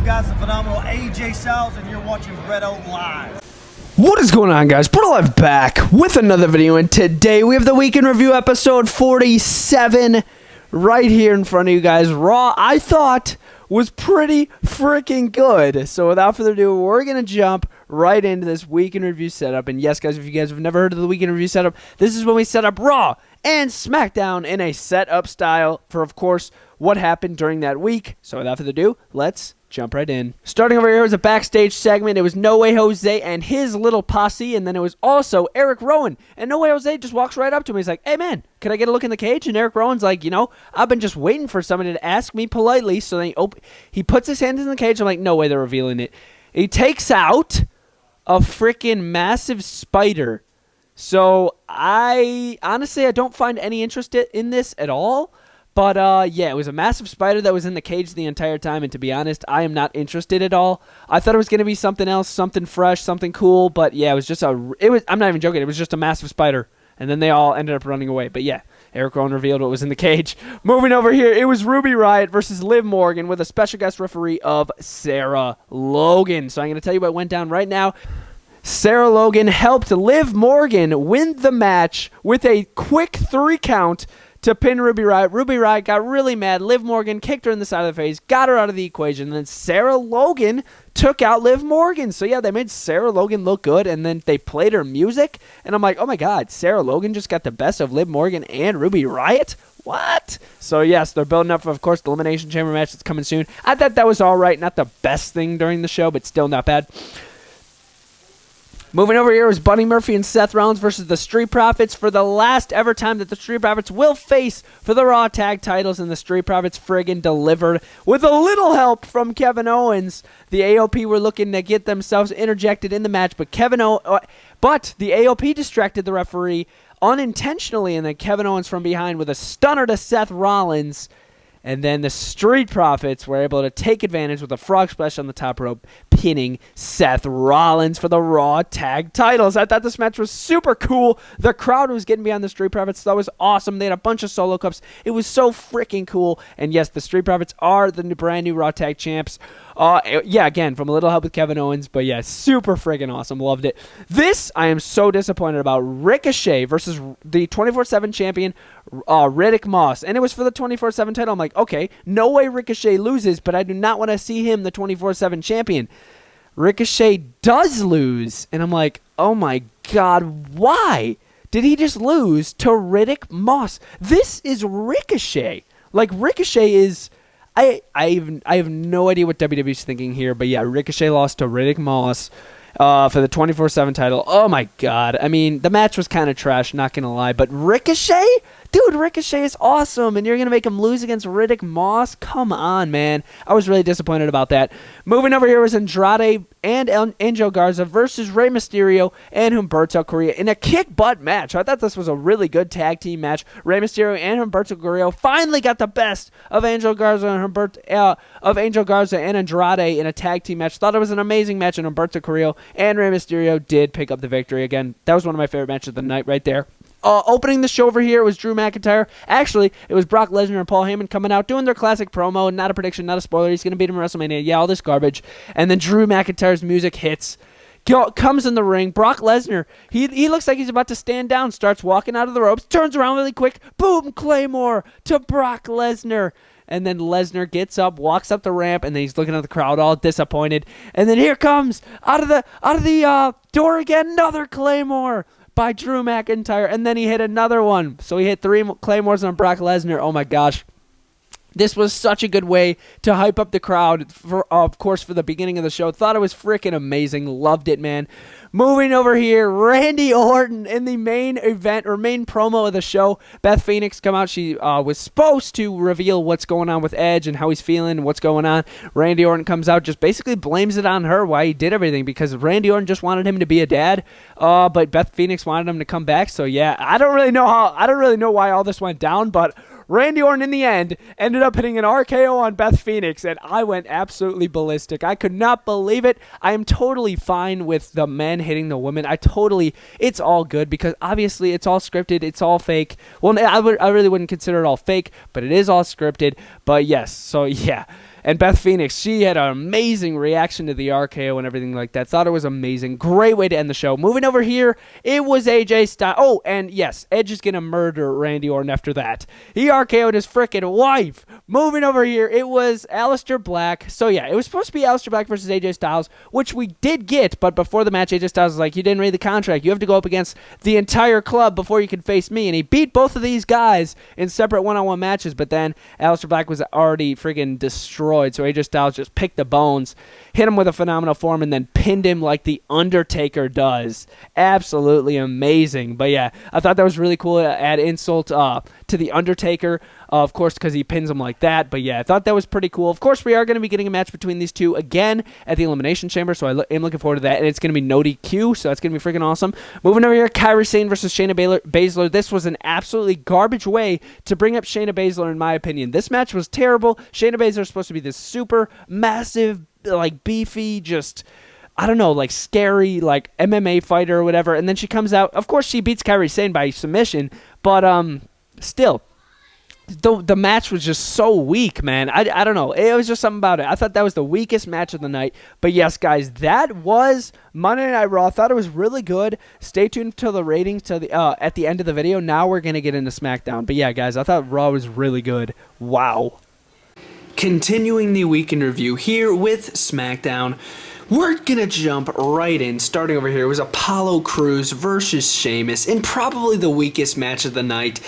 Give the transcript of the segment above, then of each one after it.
up, guys? The phenomenal AJ Styles, and you're watching BrettO Live. What is going on, guys? BrettO Live back with another video, and today we have the Week in Review episode 47 right here in front of you guys. Raw, I thought, was pretty freaking good. So without further ado, we're going to jump right into this Week in Review setup. And yes, guys, if you guys have never heard of the Week in Review setup, this is when we set up Raw and Smackdown in a setup style for, of course, what happened during that week. So without further ado, let's jump right in. Starting over here was a backstage segment. It was No Way Jose and his little posse, and then it was also Eric Rowan. And No Way Jose just walks right up to him. He's like, "Hey, man, can I get a look in the cage?" And Eric Rowan's like, I've been just waiting for somebody to ask me politely. So then he puts his hands in the cage. I'm like, no way they're revealing it. He takes out a freaking massive spider. So I don't find any interest in this at all. But, yeah, it was a massive spider that was in the cage the entire time, and to be honest, I am not interested at all. I thought it was going to be something else, something fresh, something cool, but, yeah, I'm not even joking, it was just a massive spider, and then they all ended up running away. But, yeah, Eric Rowan revealed what was in the cage. Moving over here, it was Ruby Riott versus Liv Morgan with a special guest referee of Sarah Logan. So I'm going to tell you what went down right now. Sarah Logan helped Liv Morgan win the match with a quick 3 count to pin Ruby Riott. Ruby Riott got really mad. Liv Morgan kicked her in the side of the face, got her out of the equation, and then Sarah Logan took out Liv Morgan. So, yeah, they made Sarah Logan look good, and then they played her music, and I'm like, oh, my God, Sarah Logan just got the best of Liv Morgan and Ruby Riott? What? So, yes, they're building up for, of course, the Elimination Chamber match that's coming soon. I thought that was all right. Not the best thing during the show, but still not bad. Moving over here was Buddy Murphy and Seth Rollins versus the Street Profits for the last ever time that the Street Profits will face for the Raw Tag titles, and the Street Profits friggin' delivered with a little help from Kevin Owens. The AOP were looking to get themselves interjected in the match, but the AOP distracted the referee unintentionally, and then Kevin Owens from behind with a stunner to Seth Rollins. And then the Street Profits were able to take advantage with a frog splash on the top rope, pinning Seth Rollins for the Raw Tag titles. I thought this match was super cool. The crowd was getting behind the Street Profits. That was awesome. They had a bunch of solo cups. It was so freaking cool. And yes, the Street Profits are the brand new Raw Tag champs. Yeah, again, from a little help with Kevin Owens, but yeah, super friggin' awesome. Loved it. This, I am so disappointed about. Ricochet versus the 24/7 champion, Riddick Moss, and it was for the 24/7 title. I'm like, okay, no way Ricochet loses, but I do not want to see him the 24/7 champion. Ricochet does lose, and I'm like, oh my God, why did he just lose to Riddick Moss? This is Ricochet. Like, Ricochet is... I have no idea what WWE's thinking here, but yeah, Ricochet lost to Riddick Moss for the 24/7 title. Oh my God. I mean, the match was kind of trash, not going to lie, but Ricochet? Dude, Ricochet is awesome, and you're going to make him lose against Riddick Moss? Come on, man. I was really disappointed about that. Moving over here was Andrade and Angel Garza versus Rey Mysterio and Humberto Carrillo in a kick-butt match. I thought this was a really good tag team match. Rey Mysterio and Humberto Carrillo finally got the best of Angel Garza and Andrade in a tag team match. Thought it was an amazing match, and Humberto Carrillo and Rey Mysterio did pick up the victory. Again, that was one of my favorite matches of the night right there. Opening the show over here was Drew McIntyre. Actually, it was Brock Lesnar and Paul Heyman coming out, doing their classic promo. Not a prediction, not a spoiler. He's going to beat him at WrestleMania. Yeah, all this garbage. And then Drew McIntyre's music hits. Comes in the ring. Brock Lesnar, he looks like he's about to stand down. Starts walking out of the ropes. Turns around really quick. Boom, Claymore to Brock Lesnar. And then Lesnar gets up, walks up the ramp, and then he's looking at the crowd all disappointed. And then here comes, out of the door again, another Claymore by Drew McIntyre, and then he hit another one. So he hit 3 Claymores on Brock Lesnar. Oh my gosh. This was such a good way to hype up the crowd, of course, for the beginning of the show. Thought it was freaking amazing. Loved it, man. Moving over here, Randy Orton in the main event, or main promo of the show. Beth Phoenix come out. She was supposed to reveal what's going on with Edge and how he's feeling, what's going on. Randy Orton comes out, just basically blames it on her why he did everything, because Randy Orton just wanted him to be a dad, but Beth Phoenix wanted him to come back. So yeah, I don't really know why all this went down, but Randy Orton, in the end, ended up hitting an RKO on Beth Phoenix, and I went absolutely ballistic. I could not believe it. I am totally fine with the men hitting the women. It's all good, because obviously it's all scripted, it's all fake. Well, I really wouldn't consider it all fake, but it is all scripted. But yes, so yeah. And Beth Phoenix, she had an amazing reaction to the RKO and everything like that. Thought it was amazing. Great way to end the show. Moving over here, it was AJ Styles. Oh, and yes, Edge is going to murder Randy Orton after that. He RKO'd his freaking wife. Moving over here, it was Aleister Black. So yeah, it was supposed to be Aleister Black versus AJ Styles, which we did get, but before the match, AJ Styles was like, you didn't read the contract. You have to go up against the entire club before you can face me. And he beat both of these guys in separate one-on-one matches, but then Aleister Black was already friggin' destroyed. So AJ Styles just picked the bones, hit him with a phenomenal form, and then pinned him like The Undertaker does. Absolutely amazing. But yeah, I thought that was really cool to add insult to The Undertaker, of course, because he pins him like that. But yeah, I thought that was pretty cool. Of course, we are going to be getting a match between these two again at the Elimination Chamber, so I am looking forward to that. And it's going to be no DQ, so that's going to be freaking awesome. Moving over here, Kairi Sane versus Shayna Baszler. This was an absolutely garbage way to bring up Shayna Baszler, in my opinion. This match was terrible. Shayna Baszler is supposed to be this super massive, like beefy, just, I don't know, like scary, like MMA fighter or whatever. And then she comes out. Of course, she beats Kairi Sane by submission, but still, the match was just so weak, man. I don't know. It was just something about it. I thought that was the weakest match of the night. But yes, guys, that was Monday Night Raw. I thought it was really good. Stay tuned to the ratings to the at the end of the video. Now we're going to get into SmackDown. But yeah, guys, I thought Raw was really good. Wow. Continuing the week in review here with SmackDown. We're going to jump right in. Starting over here, it was Apollo Crews versus Sheamus in probably the weakest match of the night.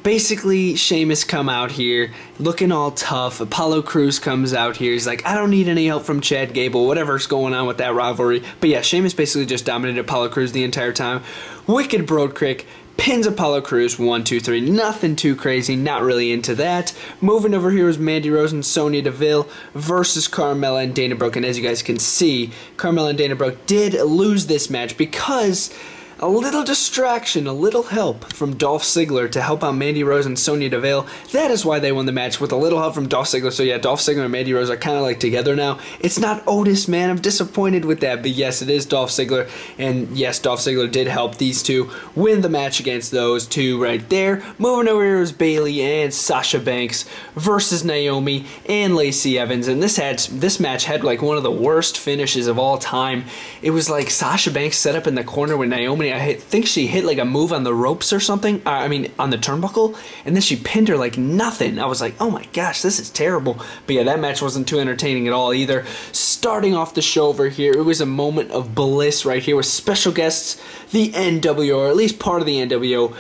Basically, Sheamus come out here looking all tough. Apollo Crews comes out here. He's like, I don't need any help from Chad Gable, whatever's going on with that rivalry. But yeah, Sheamus basically just dominated Apollo Crews the entire time. Wicked Broad Crick pins Apollo Crews 1, 2, 3. Nothing too crazy. Not really into that. Moving over here was Mandy Rose and Sonya Deville versus Carmella and Dana Brooke. And as you guys can see, Carmella and Dana Brooke did lose this match because a little distraction, a little help from Dolph Ziggler to help out Mandy Rose and Sonya Deville. That is why they won the match, with a little help from Dolph Ziggler. So yeah, Dolph Ziggler and Mandy Rose are kind of like together now. It's not Otis, man. I'm disappointed with that. But yes, it is Dolph Ziggler. And yes, Dolph Ziggler did help these two win the match against those two right there. Moving over here is Bayley and Sasha Banks versus Naomi and Lacey Evans. And this match had like one of the worst finishes of all time. It was like Sasha Banks set up in the corner with Naomi. I think she hit like a move on the ropes or something. On the turnbuckle, and then she pinned her like nothing. I was like, oh my gosh, this is terrible. But yeah, that match wasn't too entertaining at all either. Starting off the show over here, it was a moment of bliss right here with special guests, the NWO, or at least part of the NWO,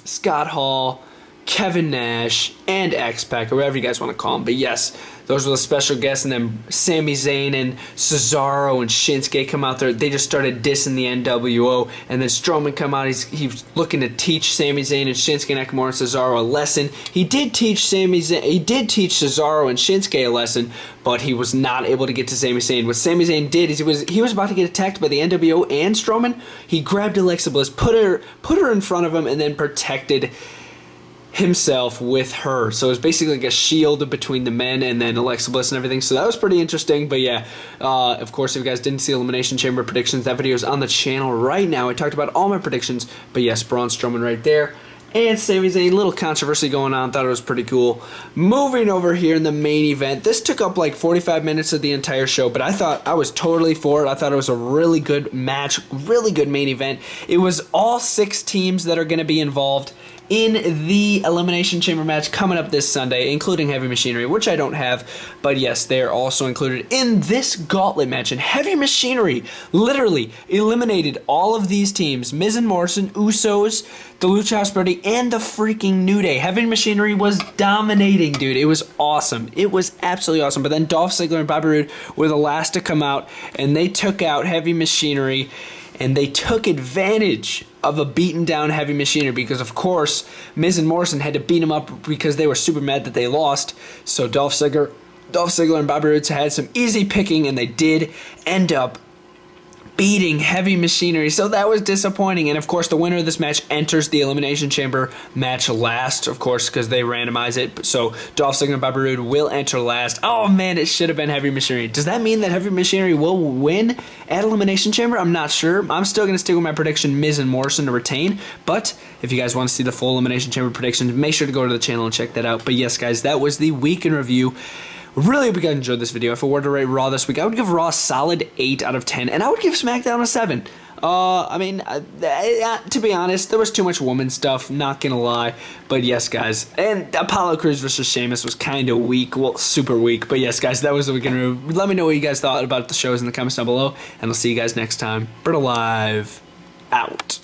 Scott Hall, Kevin Nash, and X-Pac, or whatever you guys want to call him. But yes, those were the special guests, and then Sami Zayn and Cesaro and Shinsuke come out there. They just started dissing the NWO, and then Strowman come out. He's looking to teach Sami Zayn and Shinsuke Nakamura and Cesaro a lesson. He did teach Cesaro and Shinsuke a lesson, but he was not able to get to Sami Zayn. What Sami Zayn did is he was about to get attacked by the NWO and Strowman. He grabbed Alexa Bliss, put her in front of him, and then protected himself with her. So it was basically like a shield between the men and then Alexa Bliss and everything. So that was pretty interesting. But yeah, of course, if you guys didn't see Elimination Chamber predictions, that video is on the channel right now. I talked about all my predictions. But yes, Braun Strowman right there. And Sami Zayn, little controversy going on. Thought it was pretty cool. Moving over here in the main event. This took up like 45 minutes of the entire show, but I thought I was totally for it. I thought it was a really good match, really good main event. It was all 6 teams that are going to be involved in the Elimination Chamber match coming up this Sunday, including Heavy Machinery, which I don't have, but yes, they are also included in this gauntlet match. And Heavy Machinery literally eliminated all of these teams: Miz and Morrison, Usos, the Lucha House Party, and the freaking New Day. Heavy Machinery was dominating, dude. It was awesome. It was absolutely awesome. But then Dolph Ziggler and Bobby Roode were the last to come out, and they took out Heavy Machinery, and they took advantage of a beaten down Heavy Machinery because, of course, Miz and Morrison had to beat them up because they were super mad that they lost. So Dolph Ziggler and Bobby Roode had some easy picking, and they did end up beating Heavy Machinery. So that was disappointing. And of course, the winner of this match enters the Elimination Chamber match last, of course, because they randomize it. So Dolph Ziggler and Bobby Roode will enter last. Oh man, it should have been Heavy Machinery. Does that mean that Heavy Machinery will win at Elimination Chamber? I'm not sure. I'm still going to stick with my prediction, Miz and Morrison to retain. But if you guys want to see the full Elimination Chamber predictions, make sure to go to the channel and check that out. But yes, guys, that was the week in review. Really hope you guys enjoyed this video. If I were to rate Raw this week, I would give Raw a solid 8 out of 10, and I would give SmackDown a 7. To be honest, there was too much woman stuff, not gonna lie. But yes, guys. And Apollo Crews versus Sheamus was kind of weak. Well, super week. But yes, guys, that was the weekend review. Let me know what you guys thought about the shows in the comments down below. And I'll see you guys next time. BrettO Live, out.